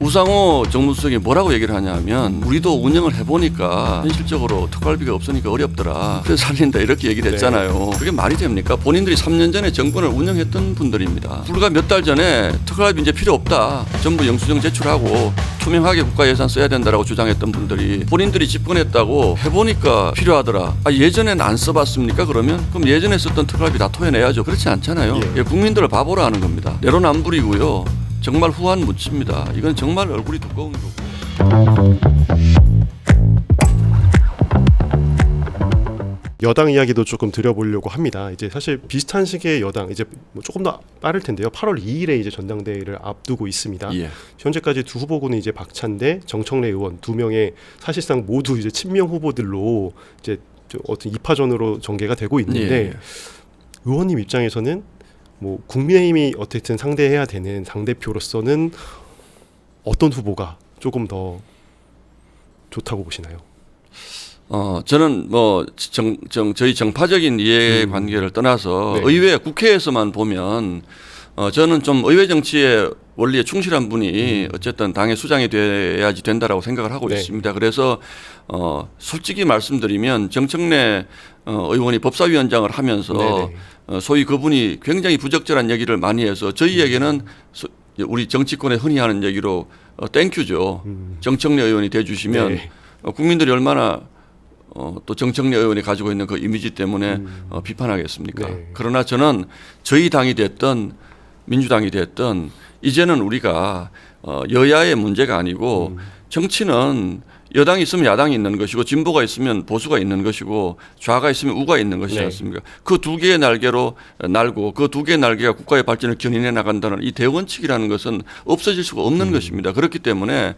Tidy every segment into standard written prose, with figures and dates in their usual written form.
우상호 정무수석이 뭐라고 얘기를 하냐면 우리도 운영을 해보니까 현실적으로 특활비가 없으니까 어렵더라. 그래서 살린다 이렇게 얘기를 했잖아요. 그게 말이 됩니까? 본인들이 3년 전에 정권을 운영했던 분들입니다. 불과 몇 달 전에 특활비 이제 필요 없다. 전부 영수증 제출하고 투명하게 국가 예산 써야 된다라고 주장했던 분들이 본인들이 집권했다고 해보니까 필요하더라. 예전엔 안 써봤습니까? 그러면 그럼 예전에 썼던 특활비 다 토해내야죠. 그렇지 않잖아요. 국민들을 바보로 하는 겁니다. 내로남불이고요. 정말 후한 무치입니다. 이건 정말 얼굴이 두꺼운 거고. 여당 이야기도 조금 드려보려고 합니다. 이제 사실 비슷한 시기에 여당 이제 뭐 조금 더 빠를 텐데요. 8월 2일에 이제 전당대회를 앞두고 있습니다. 현재까지 두 후보군은 이제 박찬대, 정청래 의원 두 명의 사실상 모두 이제 친명 후보들로 이제 어떤 2파전으로 전개가 되고 있는데 의원님 입장에서는 뭐 국민의힘이 어쨌든 상대해야 되는 당대표로서는 어떤 후보가 조금 더 좋다고 보시나요? 저는 뭐 저희 정파적인 이해관계를 떠나서 의회 국회에서만 보면 저는 좀 의회 정치의 원리에 충실한 분이 어쨌든 당의 수장이 돼야지 된다라고 생각을 하고 있습니다. 그래서 솔직히 말씀드리면 정청래 의원이 법사위원장을 하면서 소위 그분이 굉장히 부적절한 얘기를 많이 해서 저희에게는 우리 정치권에 흔히 하는 얘기로 땡큐죠. 정청래 의원이 돼주시면 국민들이 얼마나 또 정청래 의원이 가지고 있는 그 이미지 때문에 비판하겠습니까? 그러나 저는 저희 당이 됐든 민주당이 됐든 이제는 우리가 여야의 문제가 아니고 정치는 여당이 있으면 야당이 있는 것이고 진보가 있으면 보수가 있는 것이고 좌가 있으면 우가 있는 것이지 않습니까? 그 두 개의 날개로 날고 그 두 개의 날개가 국가의 발전을 견인해 나간다는 이 대원칙이라는 것은 없어질 수가 없는 것입니다. 그렇기 때문에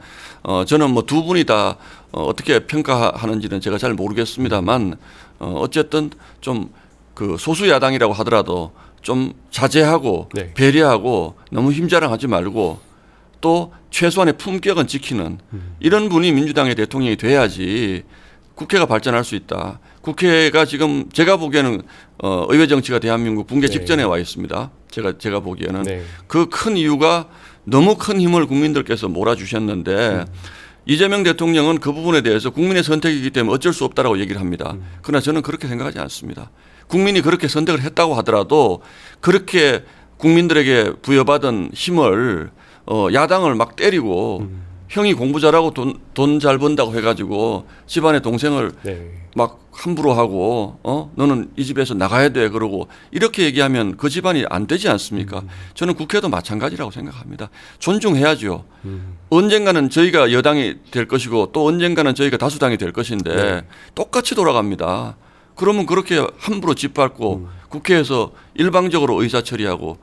저는 뭐 두 분이 다 어떻게 평가하는지는 제가 잘 모르겠습니다만 어쨌든 좀 그 소수 야당이라고 하더라도 좀 자제하고 배려하고 너무 힘자랑하지 말고 또 최소한의 품격은 지키는 이런 분이 민주당의 대통령이 돼야지 국회가 발전할 수 있다. 국회가 지금 제가 보기에는 의회 정치가 대한민국 붕괴 직전에 와 있습니다. 제가 보기에는 그 큰 이유가 너무 큰 힘을 국민들께서 몰아주셨는데 이재명 대통령은 그 부분에 대해서 국민의 선택이기 때문에 어쩔 수 없다라고 얘기를 합니다. 그러나 저는 그렇게 생각하지 않습니다. 국민이 그렇게 선택을 했다고 하더라도 그렇게 국민들에게 부여받은 힘을 야당을 막 때리고 형이 공부 잘하고 돈 잘 번다고 해가지고 집안의 동생을 막 함부로 하고 너는 이 집에서 나가야 돼 그러고 이렇게 얘기하면 그 집안이 안 되지 않습니까? 저는 국회도 마찬가지라고 생각합니다. 존중해야죠. 언젠가는 저희가 여당이 될 것이고 또 언젠가는 저희가 다수당이 될 것인데 똑같이 돌아갑니다. 그러면 그렇게 함부로 짓밟고 국회에서 일방적으로 의사 처리하고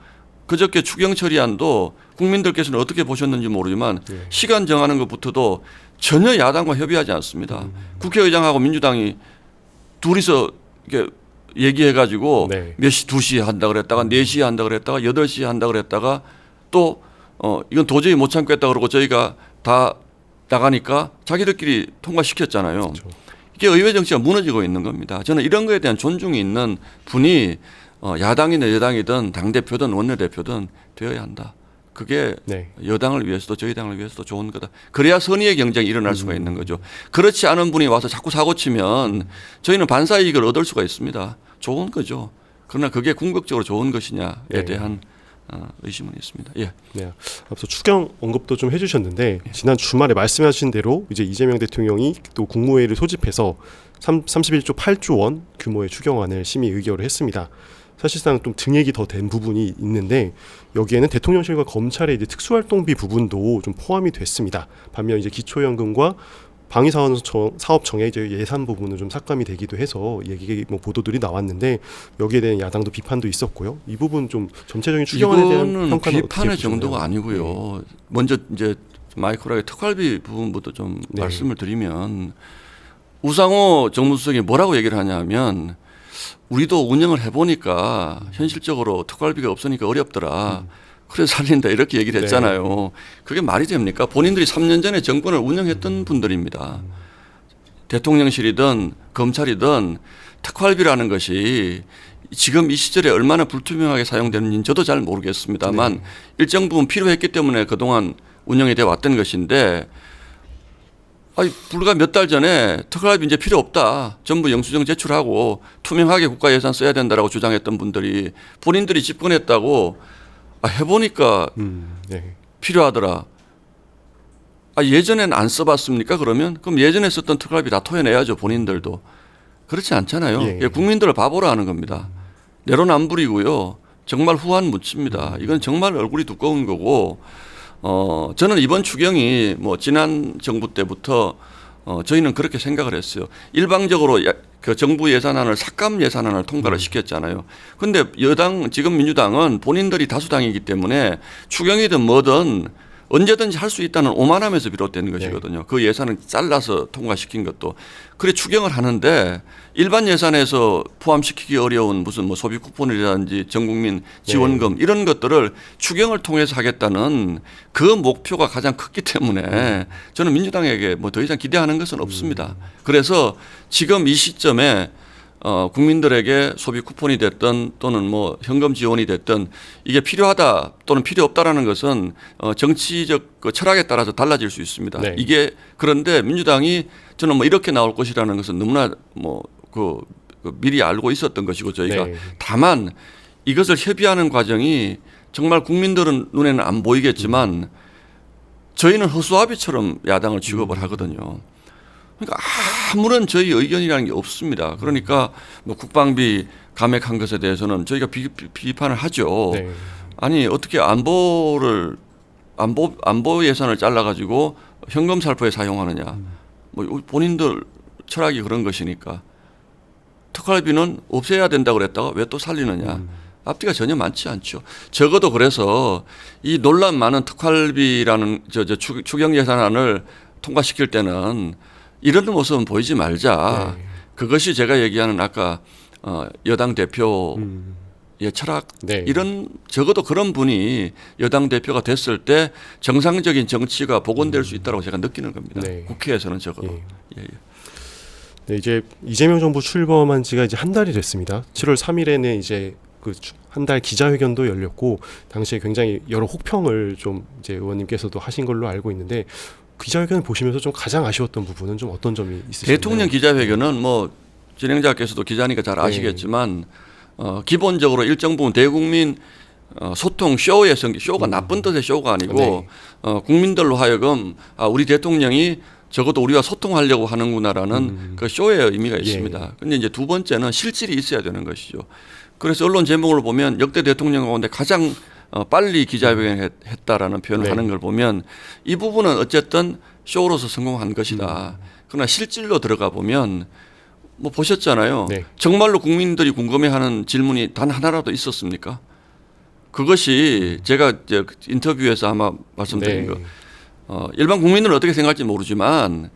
그저께 추경 처리안도 국민들께서는 어떻게 보셨는지 모르지만 시간 정하는 것부터도 전혀 야당과 협의하지 않습니다. 국회의장하고 민주당이 둘이서 이렇게 얘기해가지고 몇 시, 2시에 한다 그랬다가 4시에 한다 그랬다가 8시에 한다 그랬다가 또 이건 도저히 못 참겠다 그러고 저희가 다 나가니까 자기들끼리 통과시켰잖아요. 이게 의회 정치가 무너지고 있는 겁니다. 저는 이런 거에 대한 존중이 있는 분이 야당이든 여당이든 당대표든 원내대표든 되어야 한다. 그게 여당을 위해서도 저희 당을 위해서도 좋은 거다. 그래야 선의의 경쟁이 일어날 수가 있는 거죠. 그렇지 않은 분이 와서 자꾸 사고치면 저희는 반사이익을 얻을 수가 있습니다. 좋은 거죠. 그러나 그게 궁극적으로 좋은 것이냐에 대한 의심은 있습니다. 앞서 추경 언급도 좀 해주셨는데 지난 주말에 말씀하신 대로 이제 이재명 대통령이 또 국무회의를 소집해서 31조 8조 원 규모의 추경안을 심의 의결을 했습니다. 사실상 좀 증액이 더 된 부분이 있는데 여기에는 대통령실과 검찰의 이제 특수활동비 부분도 좀 포함이 됐습니다. 반면 이제 기초연금과 방위사업청의 이제 예산 부분은 좀 삭감이 되기도 해서 얘기 보도들이 나왔는데 여기에 대한 야당도 비판도 있었고요. 이 부분 좀 전체적인 추경안에 대한 평가는 어떻게 보시나요? 비판의 정도가 아니고요. 먼저 이제 마이크로의 특활비 부분부터 좀 말씀을 드리면 우상호 정무수석이 뭐라고 얘기를 하냐면 우리도 운영을 해보니까 현실적으로 특활비가 없으니까 어렵더라. 그래서 살린다 이렇게 얘기를 했잖아요. 그게 말이 됩니까? 본인들이 3년 전에 정권을 운영했던 분들입니다. 대통령실이든 검찰이든 특활비라는 것이 지금 이 시절에 얼마나 불투명하게 사용되는지는 저도 잘 모르겠습니다만 일정 부분 필요했기 때문에 그동안 운영이 돼 왔던 것인데 불과 몇 달 전에 특활비 이제 필요 없다. 전부 영수증 제출하고 투명하게 국가 예산 써야 된다라고 주장했던 분들이 본인들이 집권했다고 해보니까 네. 필요하더라. 예전엔 안 써봤습니까? 그러면 그럼 예전에 썼던 특활비 다 토해내야죠. 본인들도. 그렇지 않잖아요. 예. 국민들을 바보로 하는 겁니다. 내로남불이고요. 정말 후한무치입니다. 이건 정말 얼굴이 두꺼운 거고 저는 이번 추경이 뭐 지난 정부 때부터 저희는 그렇게 생각을 했어요. 일방적으로 그 정부 예산안을 삭감 예산안을 통과를 시켰잖아요. 그런데 여당 지금 민주당은 본인들이 다수당이기 때문에 추경이든 뭐든 언제든지 할 수 있다는 오만함에서 비롯된 것이거든요. 네. 그 예산을 잘라서 통과시킨 것도. 그래 추경을 하는데 일반 예산에서 포함시키기 어려운 무슨 뭐 소비 쿠폰이라든지 전국민 지원금 이런 것들을 추경을 통해서 하겠다는 그 목표가 가장 컸기 때문에 저는 민주당에게 뭐 더 이상 기대하는 것은 없습니다. 그래서 지금 이 시점에 국민들에게 소비 쿠폰이 됐든 또는 뭐 현금 지원이 됐든 이게 필요하다 또는 필요 없다라는 것은 정치적 그 철학에 따라서 달라질 수 있습니다. 네. 이게 그런데 민주당이 저는 뭐 이렇게 나올 것이라는 것은 너무나 뭐 그 미리 알고 있었던 것이고 저희가 네. 다만 이것을 협의하는 과정이 정말 국민들은 눈에는 안 보이겠지만 저희는 허수아비처럼 야당을 취급을 하거든요. 그러니까 아무런 저희 의견이라는 게 없습니다. 그러니까 뭐 국방비 감액한 것에 대해서는 저희가 비판을 하죠. 네. 아니 어떻게 안보 예산을 잘라가지고 현금 살포에 사용하느냐. 뭐 본인들 철학이 그런 것이니까 특활비는 없애야 된다고 그랬다가 왜 또 살리느냐. 앞뒤가 전혀 많지 않죠. 적어도 그래서 이 논란 많은 특활비라는 추경 예산안을 통과시킬 때는 이런 모습은 보이지 말자. 네. 그것이 제가 얘기하는 아까 여당 대표의 철학 네. 이런 적어도 그런 분이 여당 대표가 됐을 때 정상적인 정치가 복원될 수 있다고 제가 느끼는 겁니다. 네. 국회에서는 적어도. 예. 예. 네, 이제 이재명 정부 출범한 지가 이제 한 달이 됐습니다. 7월 3일에는 이제 그 한 달 기자회견도 열렸고 당시에 굉장히 여러 혹평을 좀 이제 의원님께서도 하신 걸로 알고 있는데 기자회견을 보시면서 좀 가장 아쉬웠던 부분은 좀 어떤 점이 있으신가요? 대통령 기자회견은 뭐 진행자께서도 기자니까 잘 아시겠지만 기본적으로 일정 부분 대국민 소통 쇼의 성격, 쇼가 나쁜 뜻의 쇼가 아니고 국민들로 하여금 우리 대통령이 적어도 우리와 소통하려고 하는구나라는 그 쇼의 의미가 있습니다. 그런데 이제 두 번째는 실질이 있어야 되는 것이죠. 그래서 언론 제목을 보면 역대 대통령 가운데 가장 빨리 기자회견을 했다라는 표현을 하는 걸 보면 이 부분은 어쨌든 쇼로서 성공한 것이다. 그러나 실질로 들어가 보면 뭐 보셨잖아요. 네. 정말로 국민들이 궁금해하는 질문이 단 하나라도 있었습니까? 그것이 제가 이제 인터뷰에서 아마 말씀드린 거. 일반 국민들은 어떻게 생각할지 모르지만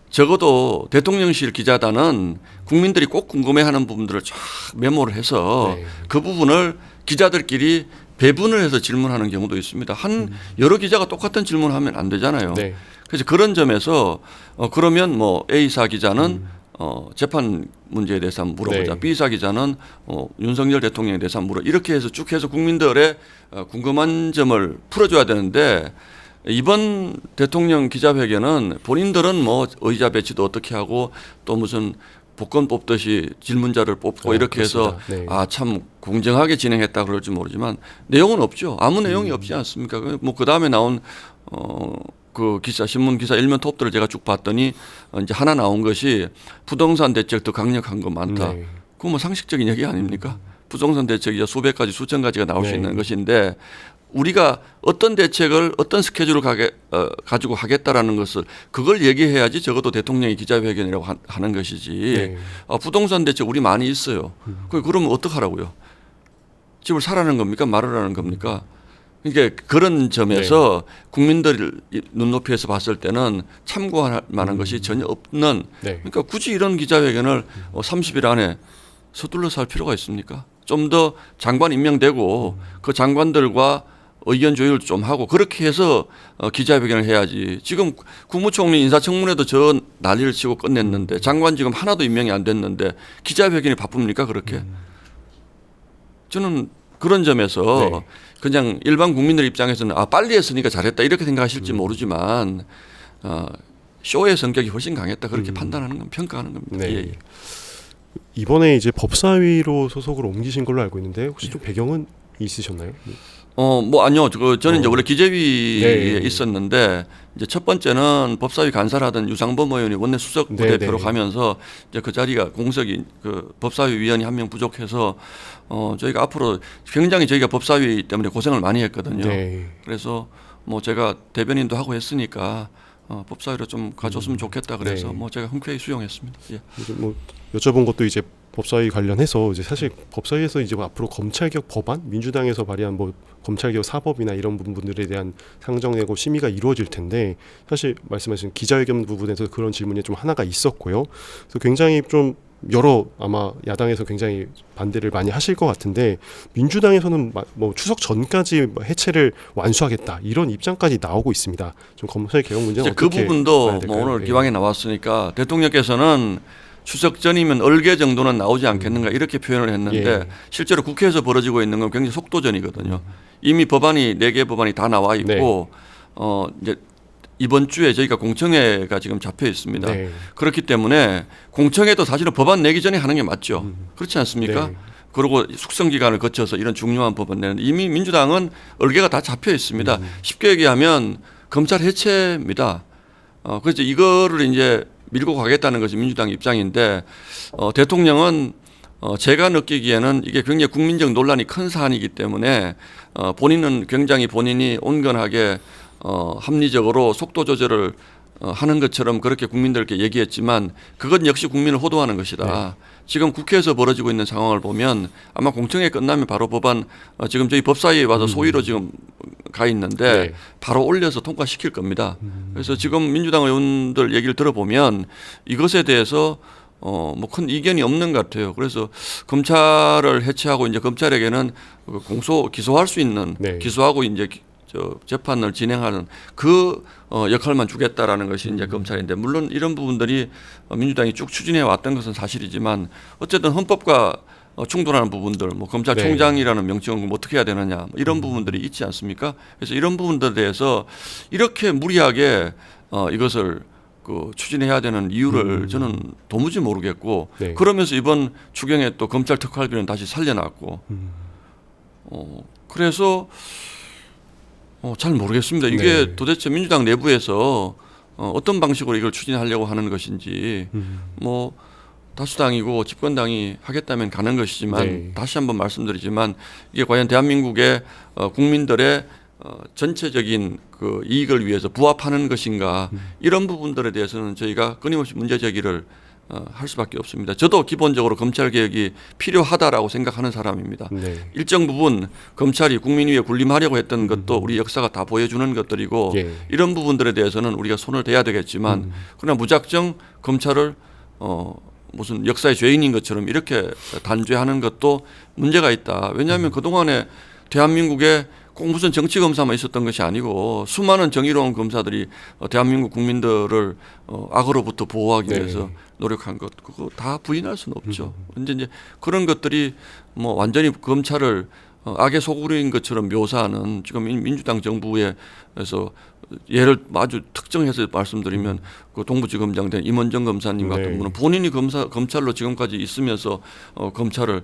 적어도 대통령실 기자단은 국민들이 꼭 궁금해하는 부분들을 쫙 메모를 해서 그 부분을 기자들끼리 배분을 해서 질문하는 경우도 있습니다. 여러 기자가 똑같은 질문을 하면 안 되잖아요. 네. 그래서 그런 점에서 그러면 뭐 A사 기자는 재판 문제에 대해서 한번 물어보자. 네. B사 기자는 윤석열 대통령에 대해서 한번 물어. 이렇게 해서 쭉 해서 국민들의 궁금한 점을 풀어줘야 되는데 이번 대통령 기자회견은 본인들은 뭐 의자 배치도 어떻게 하고 또 무슨 복권 뽑듯이 질문자를 뽑고 이렇게 그렇습니다. 해서 참 공정하게 진행했다 그럴지 모르지만 내용은 없죠. 아무 내용이 없지 않습니까? 뭐 그 다음에 나온 그 기사 신문 기사 일면 톱들을 제가 쭉 봤더니 이제 하나 나온 것이 부동산 대책 더 강력한 거 많다. 그거 뭐 상식적인 얘기 아닙니까? 부동산 대책이 수백 가지 수천 가지가 나올 수 있는 것인데 우리가 어떤 대책을 어떤 스케줄을 가지고 하겠다라는 것을 그걸 얘기해야지 적어도 대통령이 기자회견이라고 하는 것이지. 부동산 대책 우리 많이 있어요. 그러면 어떡하라고요? 집을 사라는 겁니까? 말하라는 겁니까? 그러니까 그런 점에서 국민들 눈높이에서 봤을 때는 참고할 만한 것이 전혀 없는. 그러니까 굳이 이런 기자회견을 30일 안에 서둘러서 할 필요가 있습니까? 좀 더 장관 임명되고 그 장관들과 의견 조율 좀 하고 그렇게 해서 기자회견을 해야지. 지금 국무총리 인사청문회도 저 난리를 치고 끝냈는데 장관 지금 하나도 임명이 안 됐는데 기자회견이 바쁩니까 그렇게? 저는 그런 점에서 네. 그냥 일반 국민들 입장에서는 빨리 했으니까 잘했다 이렇게 생각하실지 모르지만 쇼의 성격이 훨씬 강했다 그렇게 판단하는 건 평가하는 겁니다. 네. 예. 이번에 이제 법사위로 소속으로 옮기신 걸로 알고 있는데 혹시 좀 배경은 있으셨나요? 뭐 아니요. 저는 이제 원래 기재위에 네. 있었는데 이제 첫 번째는 법사위 간사를 하던 유상범 의원이 원내 수석 부대표로 네. 가면서 이제 그 자리가 공석이 그 법사위 위원이 한 명 부족해서 저희가 앞으로 굉장히 저희가 법사위 때문에 고생을 많이 했거든요. 네. 그래서 뭐 제가 대변인도 하고 했으니까 법사위로 좀 가줬으면 좋겠다 그래서 네. 뭐 제가 흔쾌히 수용했습니다. 예. 이제 뭐 여쭤본 것도 이제 법사위 관련해서 이제 사실 법사위에서 이제 뭐 앞으로 검찰개혁 법안, 민주당에서 발의한 뭐 검찰개혁 사법이나 이런 부분들에 대한 상정되고 심의가 이루어질 텐데 사실 말씀하신 기자회견 부분에서 그런 질문이 좀 하나가 있었고요. 그래서 굉장히 좀 여러 아마 야당에서 굉장히 반대를 많이 하실 것 같은데 민주당에서는 뭐 추석 전까지 해체를 완수하겠다 이런 입장까지 나오고 있습니다. 좀 검찰 개혁 문제는 그 어떻게 부분도 봐야 될까요? 뭐 오늘 네. 기왕에 나왔으니까 대통령께서는 추석 전이면 얼개 정도는 나오지 않겠는가 이렇게 표현을 했는데 예. 실제로 국회에서 벌어지고 있는 건 굉장히 속도전이거든요. 이미 법안이 4개 법안이 다 나와 있고 이제 이번 주에 저희가 공청회가 지금 잡혀 있습니다. 네. 그렇기 때문에 공청회도 사실은 법안 내기 전에 하는 게 맞죠. 그렇지 않습니까? 네. 그리고 숙성 기간을 거쳐서 이런 중요한 법안 내는 이미 민주당은 얼개가 다 잡혀 있습니다. 쉽게 얘기하면 검찰 해체입니다. 그래서 이거를 이제 밀고 가겠다는 것이 민주당 입장인데 대통령은 제가 느끼기에는 이게 굉장히 국민적 논란이 큰 사안이기 때문에 본인은 굉장히 본인이 온건하게 합리적으로 속도 조절을 하는 것처럼 그렇게 국민들께 얘기했지만 그건 역시 국민을 호도하는 것이다. 네. 지금 국회에서 벌어지고 있는 상황을 보면 아마 공청회 끝나면 바로 법안 지금 저희 법사위에 와서 소위로 지금 가 있는데 네. 바로 올려서 통과시킬 겁니다. 그래서 지금 민주당 의원들 얘기를 들어보면 이것에 대해서 뭐 큰 이견이 없는 것 같아요. 그래서 검찰을 해체하고 이제 검찰에게는 기소할 수 있는 네. 기소하고 이제 재판을 진행하는 그 역할만 주겠다라는 것이 이제 검찰인데 물론 이런 부분들이 민주당이 쭉 추진해 왔던 것은 사실이지만 어쨌든 헌법과 충돌하는 부분들, 뭐 검찰총장이라는 명칭은 어떻게 해야 되느냐 뭐 이런 부분들이 있지 않습니까? 그래서 이런 부분들에 대해서 이렇게 무리하게 이것을 추진해야 되는 이유를 저는 도무지 모르겠고 네. 그러면서 이번 추경에 또 검찰 특활비는 다시 살려놨고 그래서 잘 모르겠습니다. 이게 네. 도대체 민주당 내부에서 어떤 방식으로 이걸 추진하려고 하는 것인지 뭐 다수당이고 집권당이 하겠다면 가는 것이지만 네. 다시 한번 말씀드리지만 이게 과연 대한민국의 국민들의 전체적인 그 이익을 위해서 부합하는 것인가 이런 부분들에 대해서는 저희가 끊임없이 문제 제기를 할 수밖에 없습니다. 저도 기본적으로 검찰 개혁이 필요하다라고 생각하는 사람입니다. 네. 일정 부분 검찰이 국민 위에 군림하려고 했던 것도 우리 역사가 다 보여주는 것들이고 예. 이런 부분들에 대해서는 우리가 손을 대야 되겠지만 그러나 무작정 검찰을 무슨 역사의 죄인인 것처럼 이렇게 단죄하는 것도 문제가 있다. 왜냐하면 그동안에 대한민국에 꼭 무슨 정치 검사만 있었던 것이 아니고 수많은 정의로운 검사들이 대한민국 국민들을 악으로부터 보호하기 네. 위해서 노력한 것 그거 다 부인할 수는 없죠. 이제 그런 것들이 뭐 완전히 검찰을 악의 소굴인 것처럼 묘사하는 지금 민주당 정부에서 예를 아주 특정해서 말씀드리면 그 동부지검장 된 임원정 검사님 같은 네. 분은 본인이 검찰로 지금까지 있으면서 검찰을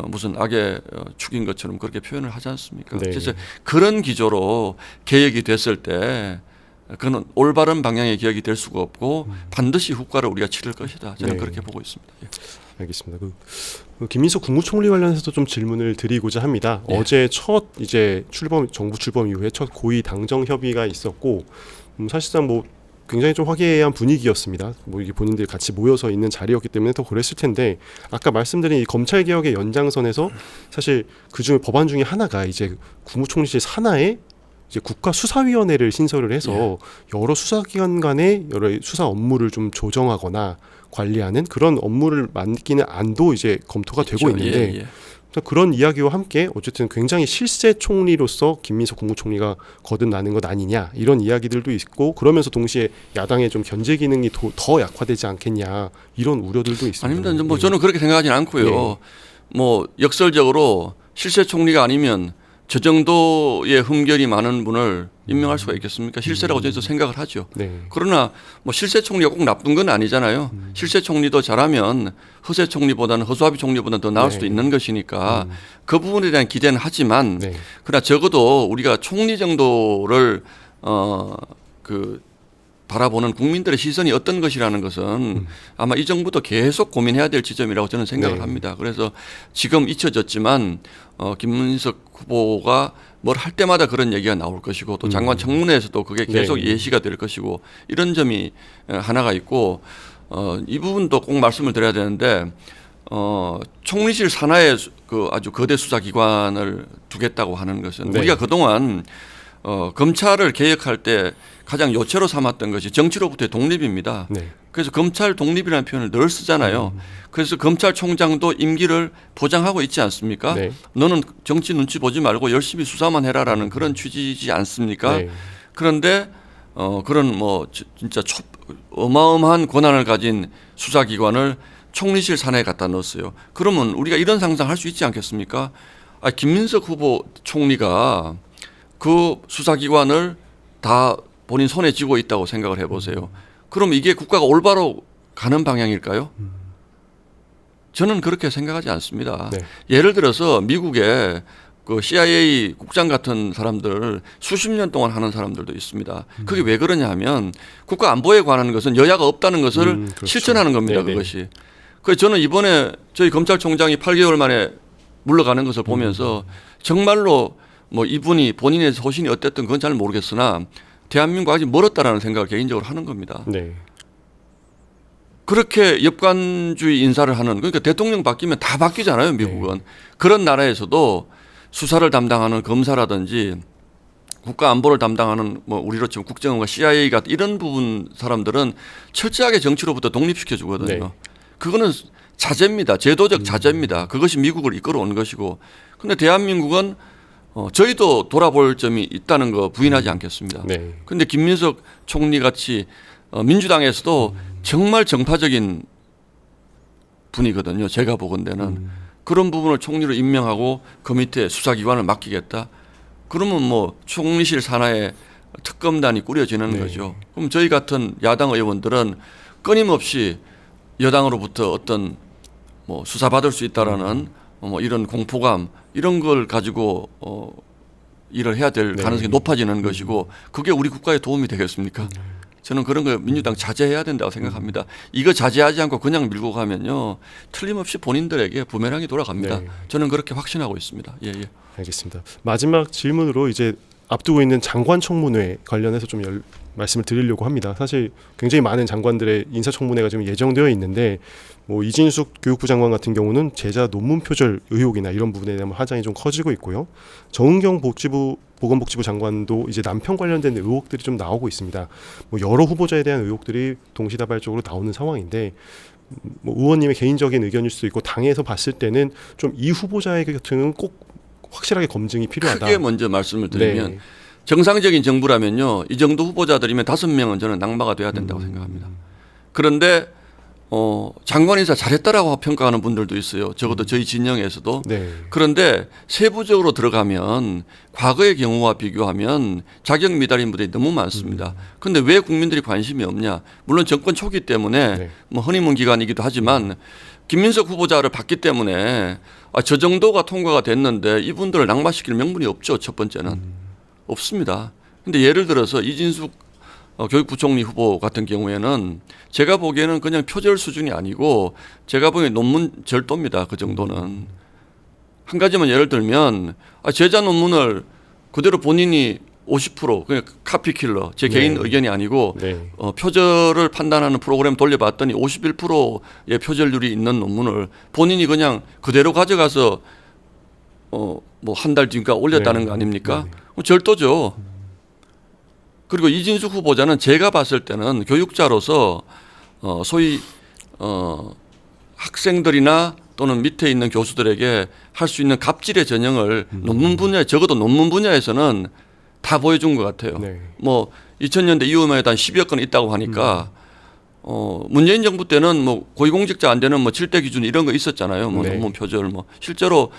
무슨 악의 축인 것처럼 그렇게 표현을 하지 않습니까? 네. 그래서 그런 기조로 개혁이 됐을 때 그는 올바른 방향의 개혁이 될 수가 없고 반드시 후과를 우리가 치를 것이다. 저는 네. 그렇게 보고 있습니다. 예. 알겠습니다. 김민석 국무총리 관련해서 좀 질문을 드리고자 합니다. 예. 어제 첫 이제 정부 출범 이후에 첫 고위 당정 협의가 있었고 사실상 뭐 굉장히 좀 화기애애한 분위기였습니다. 뭐 이게 본인들이 같이 모여서 있는 자리였기 때문에 더 그랬을 텐데 아까 말씀드린 이 검찰 개혁의 연장선에서 사실 그 중에 법안 중에 하나가 이제 국무총리실 산하에 이제 국가수사위원회를 신설을 해서 여러 수사기관 간의 여러 수사 업무를 좀 조정하거나 관리하는 그런 업무를 맡기는 안도 이제 검토가 되고 그렇죠. 있는데 예, 예. 그런 이야기와 함께 어쨌든 굉장히 실세 총리로서 김민석 국무총리가 거듭나는 것 아니냐 이런 이야기들도 있고 그러면서 동시에 야당의 좀 견제 기능이 더 약화되지 않겠냐 이런 우려들도 있습니다. 아닙니다. 뭐 저는 그렇게 생각하지는 않고요. 예. 뭐 역설적으로 실세 총리가 아니면 저 정도의 흠결이 많은 분을 임명할 수가 있겠습니까? 실세라고 저희도 생각을 하죠. 네. 그러나 뭐 실세 총리가 꼭 나쁜 건 아니잖아요. 실세 총리도 잘하면 허세 총리보다는 허수아비 총리보다는 더 나을 수도 있는 것이니까 그 부분에 대한 기대는 하지만 네. 그러나 적어도 우리가 총리 정도를 바라보는 국민들의 시선이 어떤 것이라는 것은 아마 이 정부도 계속 고민해야 될 지점이라고 저는 생각을 네. 합니다. 그래서 지금 잊혀졌지만 김문석 후보가 뭘 할 때마다 그런 얘기가 나올 것이고 또 장관 청문회에서도 그게 계속 네. 예시가 될 것이고 이런 점이 하나가 있고 이 부분도 꼭 말씀을 드려야 되는데 총리실 산하에 그 아주 거대 수사기관을 두겠다고 하는 것은 네. 우리가 그동안 검찰을 개혁할 때 가장 요체로 삼았던 것이 정치로부터의 독립입니다. 네. 그래서 검찰 독립이라는 표현을 늘 쓰잖아요. 그래서 검찰총장도 임기를 보장하고 있지 않습니까? 네. 너는 정치 눈치 보지 말고 열심히 수사만 해라라는 그런 취지이지 않습니까? 네. 그런데 그런 뭐 진짜 어마어마한 권한을 가진 수사기관을 총리실 산하에 갖다 넣었어요. 그러면 우리가 이런 상상할 수 있지 않겠습니까? 김민석 후보 총리가 그 수사기관을 다 본인 손에 쥐고 있다고 생각을 해보세요. 그럼 이게 국가가 올바로 가는 방향일까요? 저는 그렇게 생각하지 않습니다. 네. 예를 들어서 미국에 그 CIA 국장 같은 사람들 수십 년 동안 하는 사람들도 있습니다. 그게 왜 그러냐 하면 국가 안보에 관한 것은 여야가 없다는 것을 그렇죠. 실천하는 겁니다. 네네. 그것이. 그래서 저는 이번에 저희 검찰총장이 8개월 만에 물러가는 것을 보면서 정말로 뭐 이분이 본인의 소신이 어땠든 그건 잘 모르겠으나 대한민국 아직 멀었다라는 생각을 개인적으로 하는 겁니다. 네. 그렇게 역관주의 인사를 하는 그러니까 대통령 바뀌면 다 바뀌잖아요. 미국은. 그런 나라에서도 수사를 담당하는 검사라든지 국가 안보를 담당하는 뭐 우리로 치면 국정원과 CIA 같은 이런 부분 사람들은 철저하게 정치로부터 독립시켜 주거든요. 네. 그거는 자제입니다. 제도적 자제입니다. 그것이 미국을 이끌어온 것이고. 근데 대한민국은 저희도 돌아볼 점이 있다는 거 부인하지 않겠습니다. 네. 그런데 김민석 총리 같이 민주당에서도 정말 정파적인 분이거든요. 제가 보건대는 그런 부분을 총리로 임명하고 그 밑에 수사기관을 맡기겠다. 그러면 뭐 총리실 산하에 특검단이 꾸려지는 네. 거죠. 그럼 저희 같은 야당 의원들은 끊임없이 여당으로부터 어떤 뭐 수사받을 수 있다라는 뭐 이런 공포감 이런 걸 가지고 일을 해야 될 네. 가능성이 높아지는 것이고 그게 우리 국가에 도움이 되겠습니까? 저는 그런 거 민주당 자제해야 된다고 생각합니다. 이거 자제하지 않고 그냥 밀고 가면요 틀림없이 본인들에게 부메랑이 돌아갑니다. 네. 저는 그렇게 확신하고 있습니다. 예, 예. 알겠습니다. 마지막 질문으로 이제 앞두고 있는 장관 청문회 관련해서 좀 말씀을 드리려고 합니다. 사실 굉장히 많은 장관들의 인사청문회가 지금 예정되어 있는데 뭐 이진숙 교육부 장관 같은 경우는 제자 논문 표절 의혹이나 이런 부분에 대한 화장이 좀 커지고 있고요. 정은경 보건복지부 장관도 이제 남편 관련된 의혹들이 좀 나오고 있습니다. 뭐 여러 후보자에 대한 의혹들이 동시다발적으로 나오는 상황인데 뭐 의원님의 개인적인 의견일 수도 있고 당에서 봤을 때는 좀 이 후보자의 같은 꼭 확실하게 검증이 필요하다. 크게 먼저 말씀을 드리면 네. 정상적인 정부라면요 이 정도 후보자들이면 5명은 저는 낙마가 돼야 된다고 생각합니다. 그런데 장관 인사 잘했다라고 평가하는 분들도 있어요. 적어도 저희 진영에서도. 네. 그런데 세부적으로 들어가면 과거의 경우와 비교하면 자격 미달인 분들이 너무 많습니다. 그런데 왜 국민들이 관심이 없냐? 물론 정권 초기 때문에 네. 뭐 허니문 기간이기도 하지만 김민석 후보자를 봤기 때문에 저 정도가 통과가 됐는데 이분들을 낙마시킬 명분이 없죠. 첫 번째는. 없습니다. 근데 예를 들어서 이진숙 교육부총리 후보 같은 경우에는 제가 보기에는 그냥 표절 수준이 아니고 제가 보기엔 논문 절도입니다. 그 정도는. 한 가지만 예를 들면 제자 논문을 그대로 본인이 50% 그냥 카피킬러 제 개인 의견이 아니고 네. 표절을 판단하는 프로그램 돌려봤더니 51%의 표절률이 있는 논문을 본인이 그냥 그대로 가져가서 뭐 한 달 뒤니까 올렸다는 네. 거 아닙니까? 네. 절도죠. 그리고 이진숙 후보자는 제가 봤을 때는 교육자로서 소위 학생들이나 또는 밑에 있는 교수들에게 할 수 있는 갑질의 전형을 논문 분야에 적어도 논문 분야에서는 다 보여준 것 같아요. 네. 뭐 2000년대 이후만 해도 한 10여 건 있다고 하니까 문재인 정부 때는 뭐 고위공직자 안 되는 뭐 7대 기준 이런 거 있었잖아요. 뭐 네. 논문 표절 뭐 실제로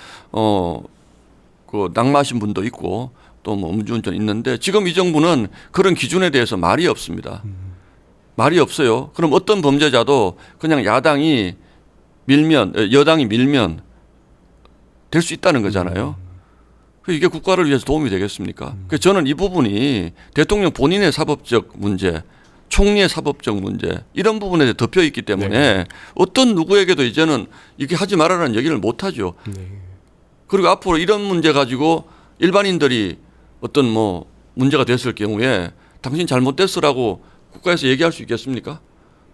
그 낙마하신 분도 있고 또 뭐 음주운전 있는데 지금 이 정부는 그런 기준에 대해서 말이 없습니다. 말이 없어요. 그럼 어떤 범죄자도 그냥 여당이 밀면 될 수 있다는 거잖아요. 이게 국가를 위해서 도움이 되겠습니까? 그래서 저는 이 부분이 대통령 본인의 사법적 문제, 총리의 사법적 문제 이런 부분에 대해 덮여 있기 때문에 어떤 누구에게도 이제는 이렇게 하지 말아라는 얘기를 못 하죠. 그리고 앞으로 이런 문제 가지고 일반인들이 어떤 뭐 문제가 됐을 경우에 당신 잘못됐어라고 국가에서 얘기할 수 있겠습니까?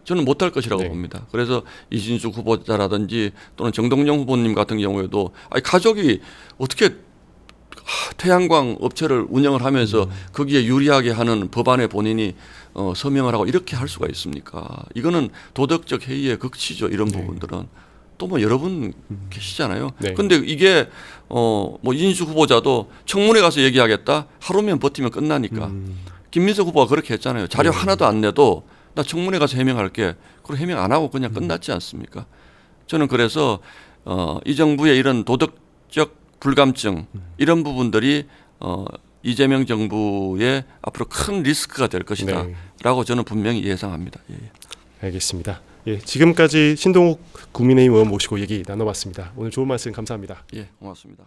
저는 못할 것이라고 봅니다. 그래서 이진숙 후보자라든지 또는 정동영 후보님 같은 경우에도 아니 가족이 어떻게 태양광 업체를 운영을 하면서 거기에 유리하게 하는 법안에 본인이 서명을 하고 이렇게 할 수가 있습니까? 이거는 도덕적 해이의 극치죠. 이런 부분들은. 또 뭐 여러분 계시잖아요. 근데 이게 뭐 이진숙 후보자도 청문회 가서 얘기하겠다. 하루면 버티면 끝나니까. 김민석 후보가 그렇게 했잖아요. 자료 하나도 안 내도 나 청문회 가서 해명할게. 그리고 해명 안 하고 그냥 끝났지 않습니까? 저는 그래서 이 정부의 이런 도덕적 불감증 이런 부분들이 이재명 정부의 앞으로 큰 리스크가 될 것이다라고 저는 분명히 예상합니다. 예. 알겠습니다. 예, 지금까지 신동욱 국민의힘 의원 모시고 얘기 나눠봤습니다. 오늘 좋은 말씀 감사합니다. 예, 고맙습니다.